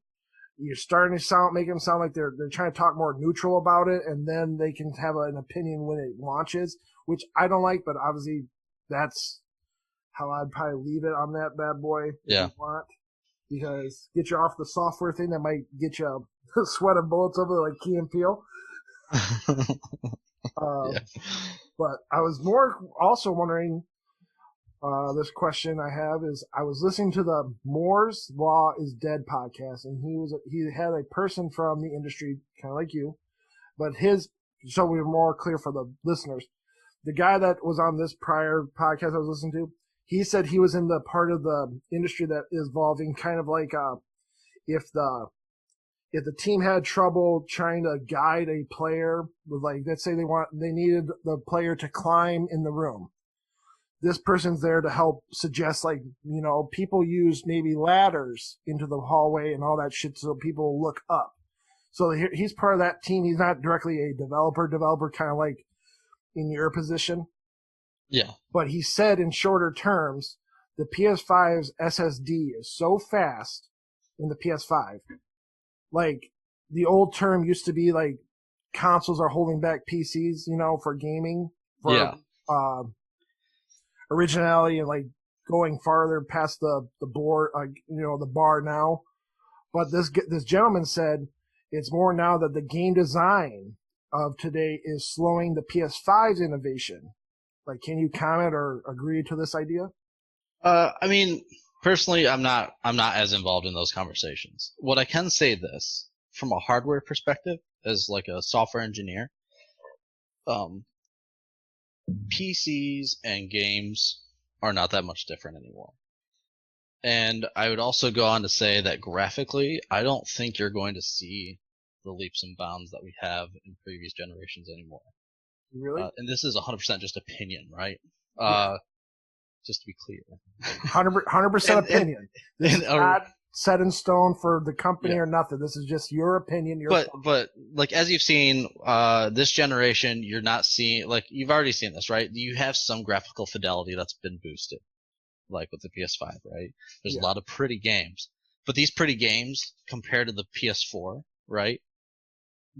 you're starting to make them sound like they're trying to talk more neutral about it. And then they can have an opinion when it launches, which I don't like, but obviously that's how I'd probably leave it on that bad boy if you want. Because get you off the software thing that might get you sweat and bullets over like Key and Peele. But I was more also wondering, this question I have is, I was listening to the Moore's Law is Dead podcast, and he had a person from the industry, kind of like you, but so we were more clear for the listeners. The guy that was on this prior podcast I was listening to, he said he was in the part of the industry that is evolving, kind of like if the team had trouble trying to guide a player with, like, let's say they needed the player to climb in the room. This person's there to help suggest, like, people use maybe ladders into the hallway and all that shit so people look up. So he's part of that team. He's not directly a developer, kind of like in your position. Yeah. But he said in shorter terms, the PS5's SSD is so fast in the PS5. Like, the old term used to be like consoles are holding back PCs, for gaming, for originality and like going farther past the board, the bar now. But this gentleman said it's more now that the game design of today is slowing the PS5's innovation. Like, can you comment or agree to this idea? I mean, personally, I'm not as involved in those conversations. What I can say this, from a hardware perspective, as like a software engineer, PCs and games are not that much different anymore. And I would also go on to say that graphically, I don't think you're going to see the leaps and bounds that we have in previous generations anymore. Really? And this is 100% just opinion, right? Yeah. Just to be clear. 100% opinion. This is not set in stone for the company or nothing. This is just your opinion. But like, as you've seen, this generation, you're not seeing, like, you've already seen this, right? You have some graphical fidelity that's been boosted, like with the PS5, right? There's a lot of pretty games, but these pretty games compared to the PS4, right?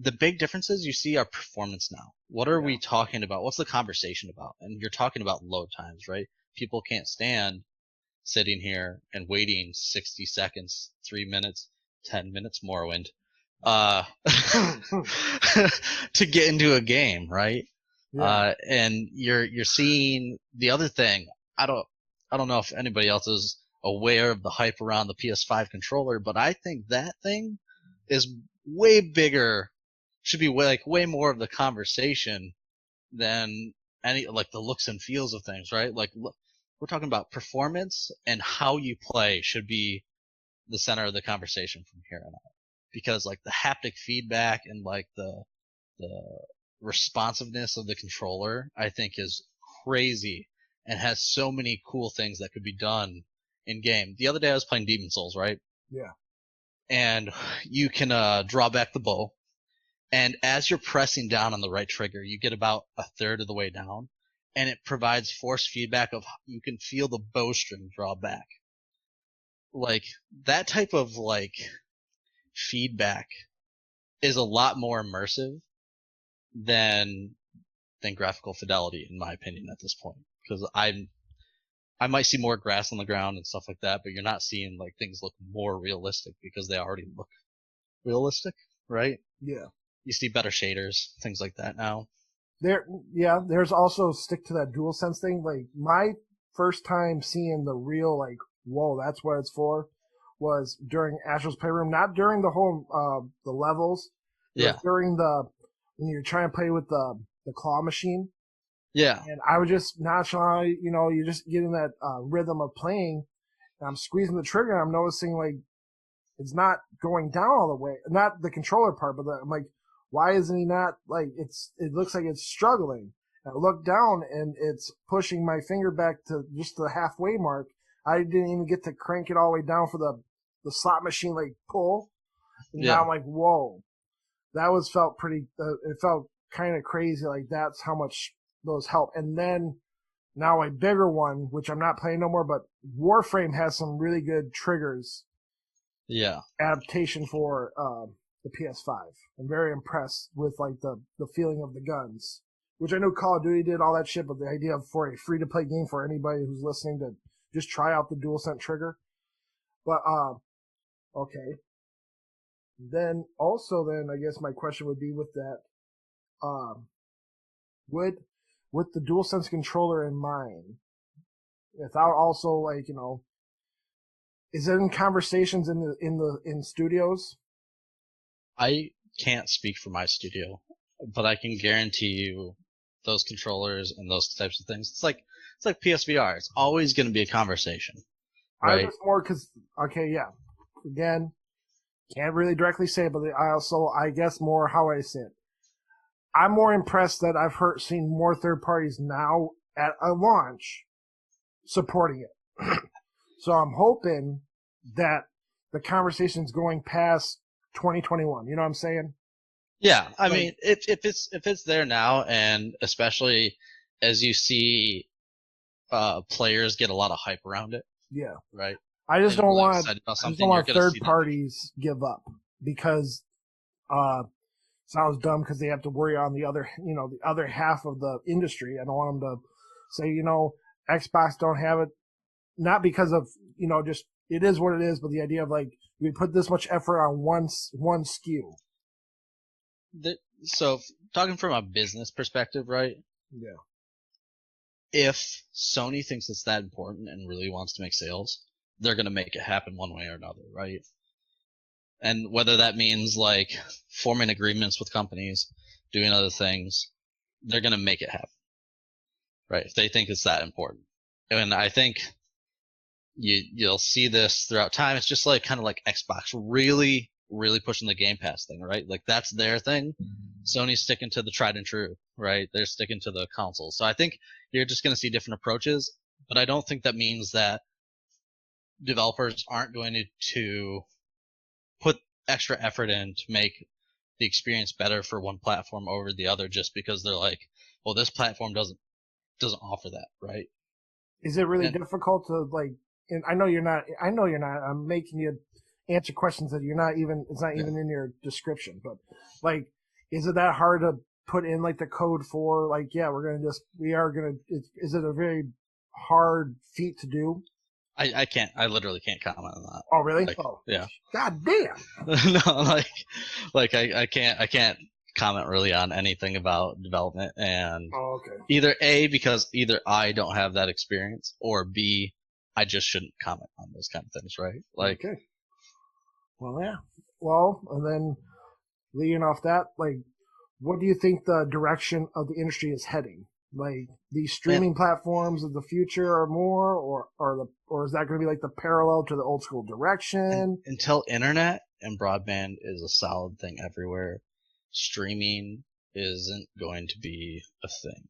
The big differences you see are performance now. What are we talking about? What's the conversation about? And you're talking about load times, right? People can't stand sitting here and waiting 60 seconds, 3 minutes, 10 minutes, Morrowind, to get into a game, right? Yeah. And you're seeing the other thing. I don't know if anybody else is aware of the hype around the PS5 controller, but I think that thing is way bigger, should be way more of the conversation than any, like, the looks and feels of things, right? Like, look, we're talking about performance, and how you play should be the center of the conversation from here on out. Because, like, the haptic feedback and, like, the responsiveness of the controller, I think, is crazy and has so many cool things that could be done in game. The other day I was playing Demon Souls, right? Yeah. And you can draw back the bow, and as you're pressing down on the right trigger, you get about a third of the way down, and it provides force feedback of, you can feel the bowstring draw back. Like, that type of, like, feedback is a lot more immersive than graphical fidelity, in my opinion, at this point. Because I might see more grass on the ground and stuff like that, but you're not seeing, like, things look more realistic because they already look realistic, right? Yeah. You see better shaders, things like that now. There's also stick to that DualSense thing. Like, my first time seeing the real, like, whoa, that's what it's for, was during Astro's Playroom. Not during the whole, the levels. Yeah. During when you're trying to play with the claw machine. Yeah. And I was just nonchalantly, you're just getting that rhythm of playing, and I'm squeezing the trigger, and I'm noticing, like, it's not going down all the way. Not the controller part, but I'm like, why isn't he not, like, it looks like it's struggling. And I look down, and it's pushing my finger back to just the halfway mark. I didn't even get to crank it all the way down for the slot machine, like, pull. And now I'm like, whoa. That felt pretty, it felt kind of crazy. Like, that's how much those help. And then now a bigger one, which I'm not playing no more, but Warframe has some really good triggers. Yeah. Adaptation for the PS5. I'm very impressed with, like, the feeling of the guns, which I know Call of Duty did all that shit, but the idea for a free to play game for anybody who's listening to just try out the DualSense trigger. But okay. Then I guess my question would be with that, with the DualSense controller in mind, without also, like, is it in conversations in studios? I can't speak for my studio, but I can guarantee you those controllers and those types of things. It's like PSVR. It's always going to be a conversation. Right? I just more because, okay, yeah. Again, can't really directly say it, but I guess more how I say it. I'm more impressed that I've seen more third parties now at a launch supporting it. So I'm hoping that the conversation's going past 2021. You know what I'm saying? Yeah, I mean, if it's there now, and especially as you see players get a lot of hype around it. Yeah. Right. I just don't want third parties give up, because sounds dumb because they have to worry on the other half of the industry. I don't want them to say, Xbox don't have it, not because of, just it is what it is, but the idea of, like, we put this much effort on one SKU. So talking from a business perspective, right? Yeah. If Sony thinks it's that important and really wants to make sales, they're going to make it happen one way or another, right? And whether that means, like, forming agreements with companies, doing other things, they're going to make it happen, right? If they think it's that important. And I think you'll see this throughout time. It's just like kind of like Xbox really really pushing the Game Pass thing, right? Like that's their thing. Sony's sticking to the tried and true, right? They're sticking to the consoles. So I think you're just going to see different approaches, but I don't think that means that developers aren't going to put extra effort in to make the experience better for one platform over the other just because they're like, well, this platform doesn't offer that, right? Is it really difficult to like? And I know you're not. I know you're not. I'm making you answer questions that you're not even. It's not even in your description. But like, is it that hard to put in like the code for like? Yeah, we are gonna. Is it a very hard feat to do? I can't. I literally can't comment on that. Oh, really? Like, oh, yeah. God damn. No, like I can't comment really on anything about development, and either A, because either I don't have that experience, or B, I just shouldn't comment on those kind of things, right? Like, okay. Well, yeah. Well, and then leading off that, like, what do you think the direction of the industry is heading? Like these streaming platforms of the future or more, or is that going to be like the parallel to the old school direction? Until internet and broadband is a solid thing everywhere, streaming isn't going to be a thing.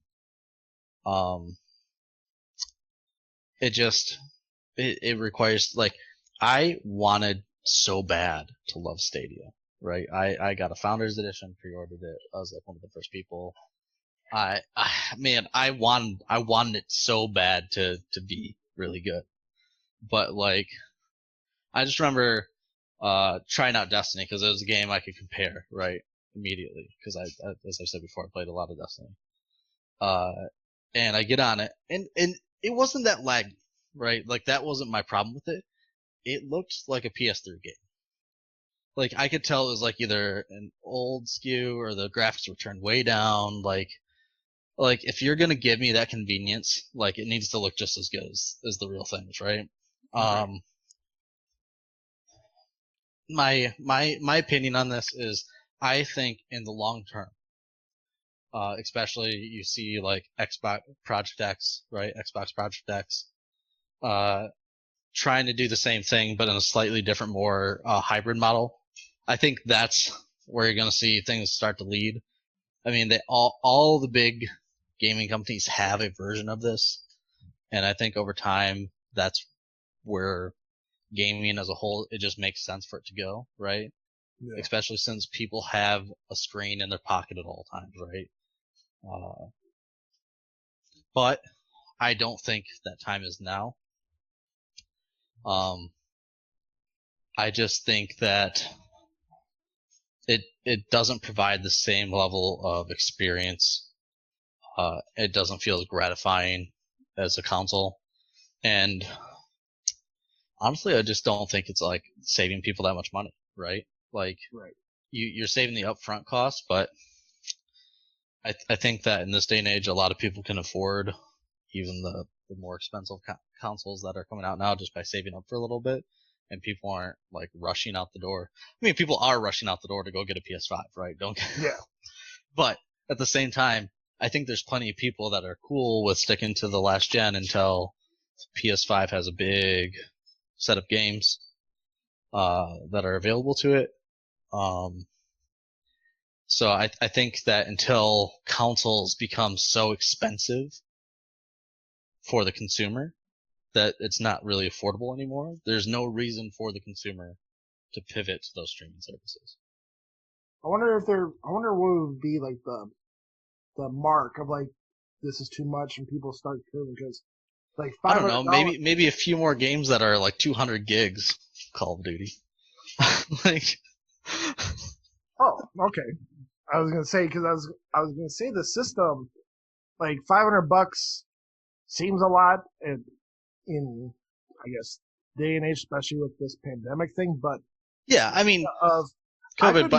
It requires, like, I wanted so bad to love Stadia, right? I got a Founders Edition, pre-ordered it. I was like one of the first people. Man, I wanted it so bad to be really good, but like, I just remember trying out Destiny because it was a game I could compare right immediately because I as I said before, I played a lot of Destiny. And I get on it, and it wasn't that laggy, right? Like that wasn't my problem with it. It looked like a PS3 game. Like I could tell it was like either an old SKU or the graphics were turned way down. Like if you're gonna give me that convenience, like it needs to look just as good as the real things, right? My opinion on this is I think in the long term, especially you see like Xbox Project X, right? Xbox Project X, trying to do the same thing but in a slightly different, more hybrid model. I think that's where you're gonna see things start to lead. I mean, they all the big gaming companies have a version of this, and I think over time that's where gaming as a whole, it just makes sense for it to go, right? Yeah. Especially since people have a screen in their pocket at all times, right? But I don't think that time is now. I just think that it doesn't provide the same level of experience. It doesn't feel as gratifying as a console, and honestly, I just don't think it's like saving people that much money, right? Like, you're saving the upfront cost, but I think that in this day and age, a lot of people can afford even the more expensive consoles that are coming out now just by saving up for a little bit, and people aren't like rushing out the door. I mean, people are rushing out the door to go get a PS5, right? But at the same time, I think there's plenty of people that are cool with sticking to the last gen until PS5 has a big set of games that are available to it. So I think that until consoles become so expensive for the consumer that it's not really affordable anymore, there's no reason for the consumer to pivot to those streaming services. I wonder what would be like the mark of like, this is too much and people start quitting because like I don't know, maybe a few more games that are like 200 gigs Call of Duty. Like, oh, okay. I was gonna say because I was gonna say the system, like $500 seems a lot in I guess day and age, especially with this pandemic thing. But yeah, I mean, of COVID,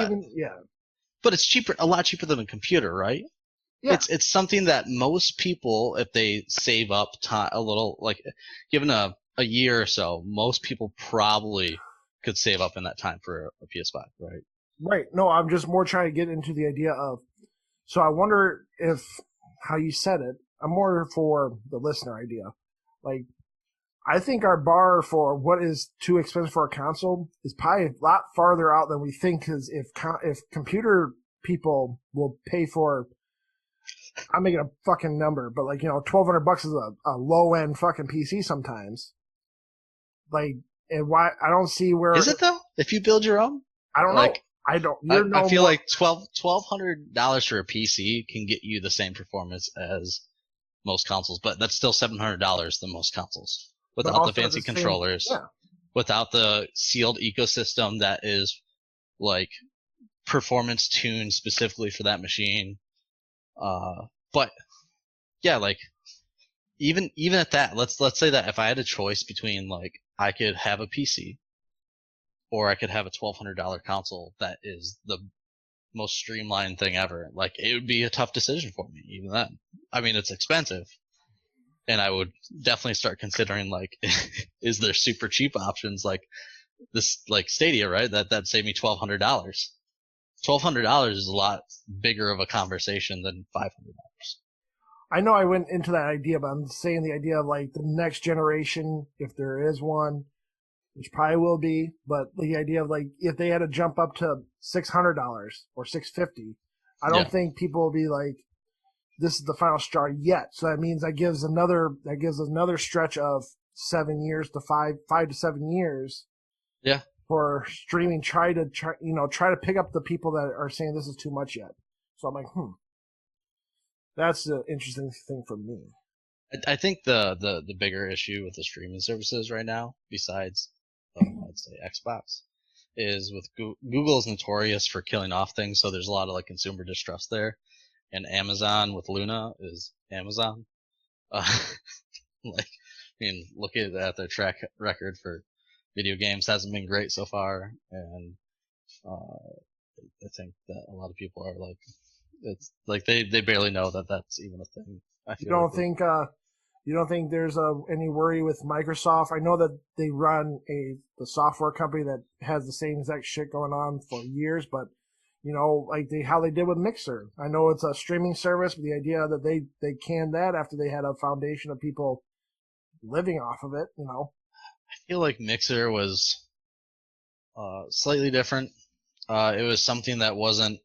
but it's cheaper, a lot cheaper than a computer, right? Yeah. It's something that most people, if they save up time a little, like given a year or so, most people probably could save up in that time for a PS5, right? Right. No, I'm just more trying to get into the idea of, so I wonder if how you said it, I'm more for the listener idea. Like, I think our bar for what is too expensive for a console is probably a lot farther out than we think. Because if computer people will pay for, I'm making a fucking number, but like $1,200 is a low end fucking PC sometimes. Like, and why I don't see where Is it though? If you build your own, I don't know. like I don't. I, You're I no feel more. like $1,200 for a PC can get you the same performance as most consoles, but that's still $700 than most consoles But without the also at fancy the same, controllers, yeah. without the sealed ecosystem that is like performance tuned specifically for that machine. But yeah, like even at that, let's say that if I had a choice between like I could have a PC or I could have a $1,200 console that is the most streamlined thing ever, like it would be a tough decision for me even then. I mean, it's expensive, and I would definitely start considering like, is there super cheap options like this, like Stadia, right? That saved me $1,200. $1,200 is a lot bigger of a conversation than $500. I know I went into that idea, but I'm saying the idea of like the next generation, if there is one, which probably will be, but the idea of like if they had to jump up to $600 or $650, I don't Yeah, think people will be like, this is the final straw yet. So that means that gives another stretch of 7 years to 5 to 7 years yeah. for streaming. Try to pick up the people that are saying this is too much yet. So I'm like, that's the interesting thing for me. I think the bigger issue with the streaming services right now, besides I'd say Xbox, is with Google is notorious for killing off things, so there's a lot of like consumer distrust there. And Amazon with Luna is Amazon. Uh, like, I mean, look at their track record for video games hasn't been great so far, and uh, I think that a lot of people are like, it's like they barely know that that's even a thing. I You feel like don't think you don't think there's any worry with Microsoft? I know that they run the software company that has the same exact shit going on for years, but like how they did with Mixer. I know it's a streaming service, but the idea that they canned that after they had a foundation of people living off of it. I feel like Mixer was slightly different. It was something that wasn't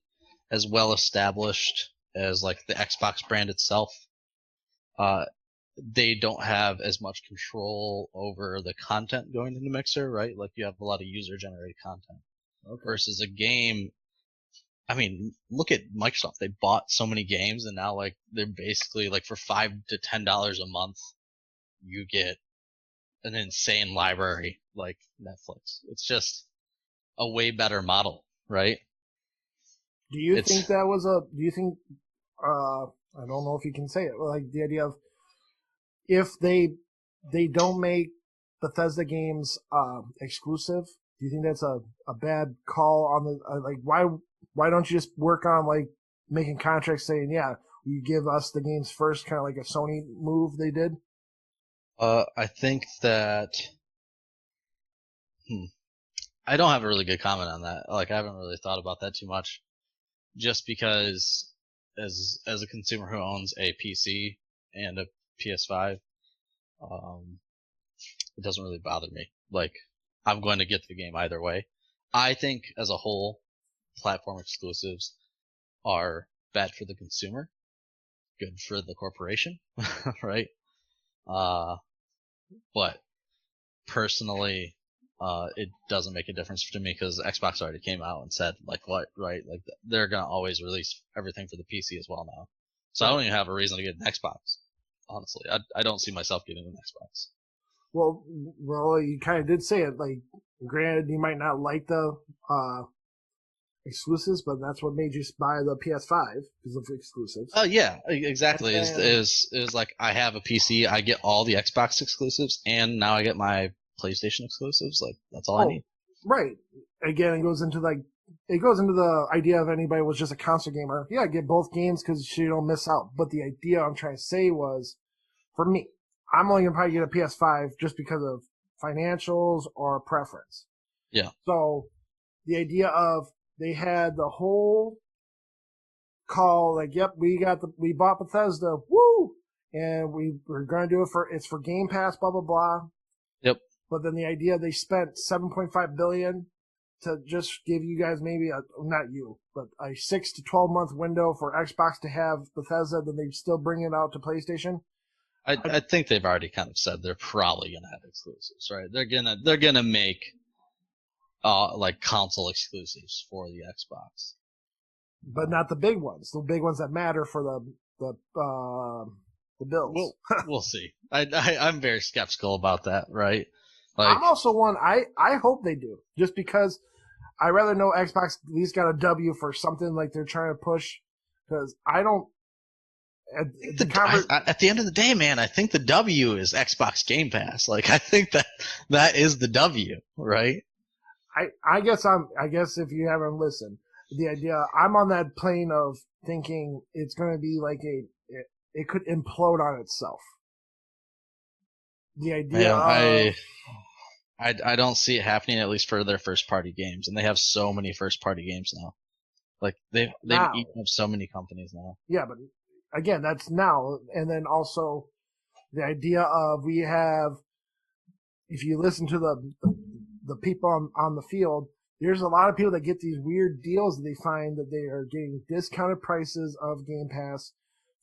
as well established as like the Xbox brand itself. Uh, they don't have as much control over the content going into Mixer, right? Like you have a lot of user generated content. Okay. Versus a game. I mean, look at Microsoft. They bought so many games, and now like they're basically like for $5 to $10 a month, you get an insane library like Netflix. It's just a way better model, right? Do you It's think that was a? Do you think? I don't know if you can say it. Like the idea of if they don't make Bethesda games exclusive, do you think that's a bad call on the like why don't you just work on like making contracts saying yeah you give us the games first, kind of like a Sony move they did? I think that I don't have a really good comment on that. Like I haven't really thought about that too much, just because as a consumer who owns a PC and a PS5, um, it doesn't really bother me. Like I'm going to get the game either way. I think as a whole, platform exclusives are bad for the consumer, good for the corporation, right? Uh, but personally, it doesn't make a difference to me because Xbox already came out and said like what, right? Like they're gonna always release everything for the PC as well now. So I don't even have a reason to get an Xbox. Honestly, I don't see myself getting an Xbox. Well, you kind of did say it. Like, granted, you might not like the exclusives, but that's what made you buy the PS5 because of exclusives. Oh yeah, exactly. And Is like I have a PC, I get all the Xbox exclusives, and now I get my PlayStation exclusives. Like that's all I need. right. Again, it goes into the idea of anybody was just a console gamer. Yeah, get both games because you don't miss out. But the idea I'm trying to say was, for me, I'm only gonna probably get a PS5 just because of financials or preference. Yeah. So the idea of they had the whole call like, yep, we bought Bethesda, woo, and we're gonna do it's for Game Pass, blah blah blah. Yep. But then the idea they spent $7.5 billion to just give you guys maybe not you, but a 6 to 12 month window for Xbox to have Bethesda, then they still bring it out to PlayStation. I think they've already kind of said they're probably gonna have exclusives, right? They're gonna make like console exclusives for the Xbox, but not the big ones. The big ones that matter for the bills. We'll see. I'm very skeptical about that, right? Like, I'm also one. I hope they do, just because I rather know Xbox at least got a W for something like they're trying to push. Because I don't. at the end of the day, man, I think the W is Xbox Game Pass. Like, I think that is the W, right? I guess if you haven't listened, the idea I'm on that plane of thinking it's going to be like it could implode on itself. The idea I don't see it happening, at least for their first party games, and they have so many first party games now. Like they've eaten up so many companies now. Yeah, but again, that's now, and then also the idea of we have. If you listen to the people on the field, there's a lot of people that get these weird deals that they find that they are getting discounted prices of Game Pass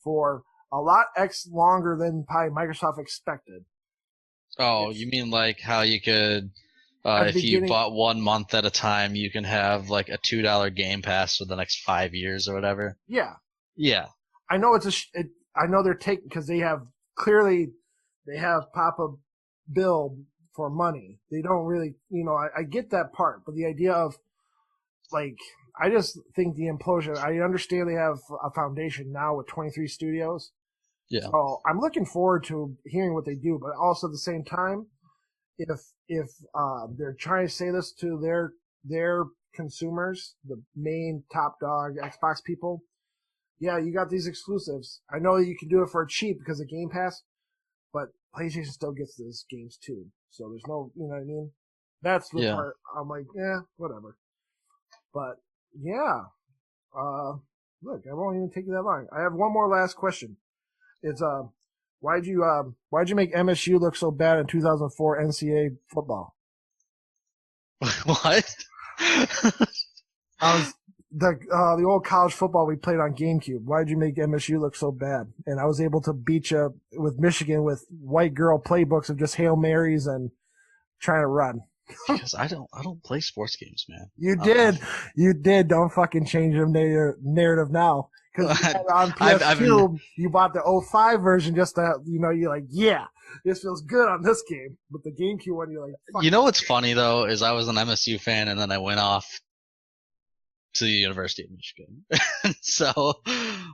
for a lot longer than probably Microsoft expected. Oh, you mean like how you could, if you bought 1 month at a time, you can have like a $2 Game Pass for the next 5 years or whatever? Yeah. Yeah. I know I know they're taking, because they have Papa Bill for money. They don't really, I get that part, but the idea of, like, I just think the implosion, I understand they have a foundation now with 23 studios. Yeah. So I'm looking forward to hearing what they do, but also at the same time, if they're trying to say this to their consumers, the main top dog Xbox people, yeah, you got these exclusives. I know you can do it for cheap because of Game Pass, but PlayStation still gets those games too. So there's no, you know what I mean? That's the part I'm like, yeah, whatever. But yeah, look, I won't even take you that long. I have one more last question. It's why'd you make MSU look so bad in 2004 NCAA football? What? I was the old college football we played on GameCube. Why'd you make MSU look so bad? And I was able to beat you with Michigan with white girl playbooks of just Hail Marys and trying to run. Because I don't play sports games, man. You did. Don't fucking change your narrative now. Because on PS2, you bought the 05 version just to, you're like, yeah, this feels good on this game. But the GameCube one, you're like, fuck. You know what's funny though is I was an MSU fan and then I went off to the University of Michigan. So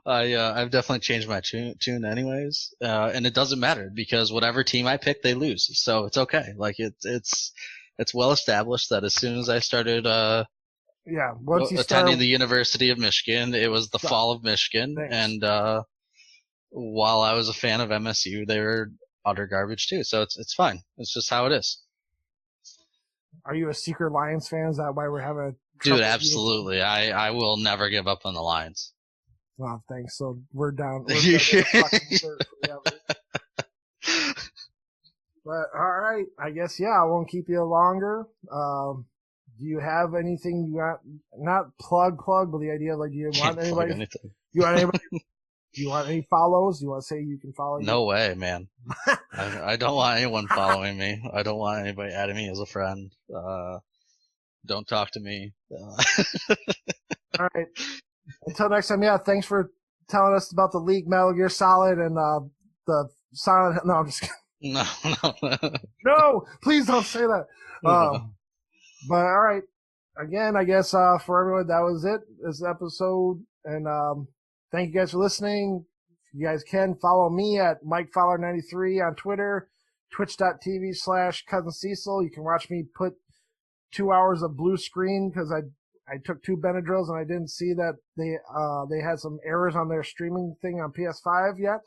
I've definitely changed my tune anyways. And it doesn't matter because whatever team I pick, they lose. So it's okay. Like it's well established that as soon as I started once you attending the University of Michigan, it was the fall of Michigan. Thanks. And while I was a fan of MSU, they were utter garbage too. So it's fine. It's just how it is. Are you a secret Lions fan? Is that why we're having a Dude, absolutely. I will never give up on the Lions. Well, thanks. So we're down. We're But all right, I guess I won't keep you longer. Do you have anything you got? Not plug, but the idea like, do you want anybody? You want anybody? Do you want any follows? Do you want to say you can follow? No way, man. I don't want anyone following me. I don't want anybody adding me as a friend. Don't talk to me. All right. Until next time, thanks for telling us about the League, Metal Gear Solid, and the Silent. No, I'm just kidding. No. No, please don't say that. But all right. Again, I guess for everyone, that was it. This episode, and thank you guys for listening. If you guys can follow me at MikeFowler93 on Twitter, twitch.tv/Cousin Cecil. You can watch me put 2 hours of blue screen because I took 2 Benadryls and I didn't see that they had some errors on their streaming thing on PS5 yet.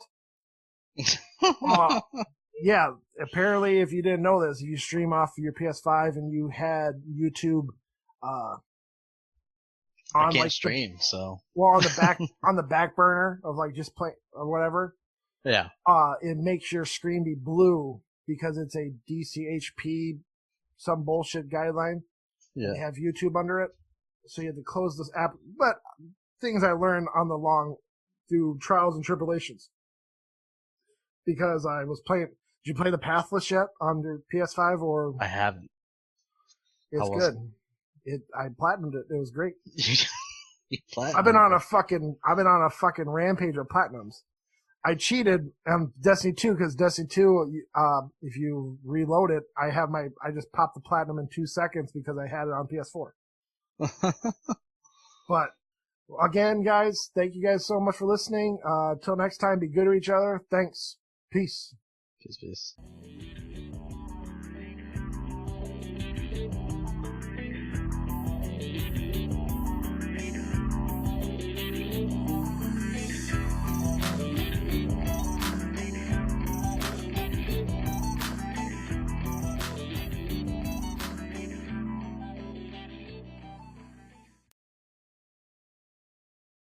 Yeah, apparently if you didn't know this, you stream off your PS5 and you had YouTube I can't stream, so on the back burner of like just play or whatever. Yeah. It makes your screen be blue because it's a DCHP, some bullshit guideline. Yeah. They have YouTube under it. So you have to close this app. But things I learned on the long through trials and tribulations. Because I was playing. Did you play the Pathless yet on your PS5 or? I haven't. It's good. I platinumed it. It was great. I've been on a fucking rampage of platinums. I cheated on Destiny 2 because Destiny 2, if you reload it, I just popped the platinum in 2 seconds because I had it on PS4. But again, guys, thank you guys so much for listening. Till next time, be good to each other. Thanks. Peace. Peace.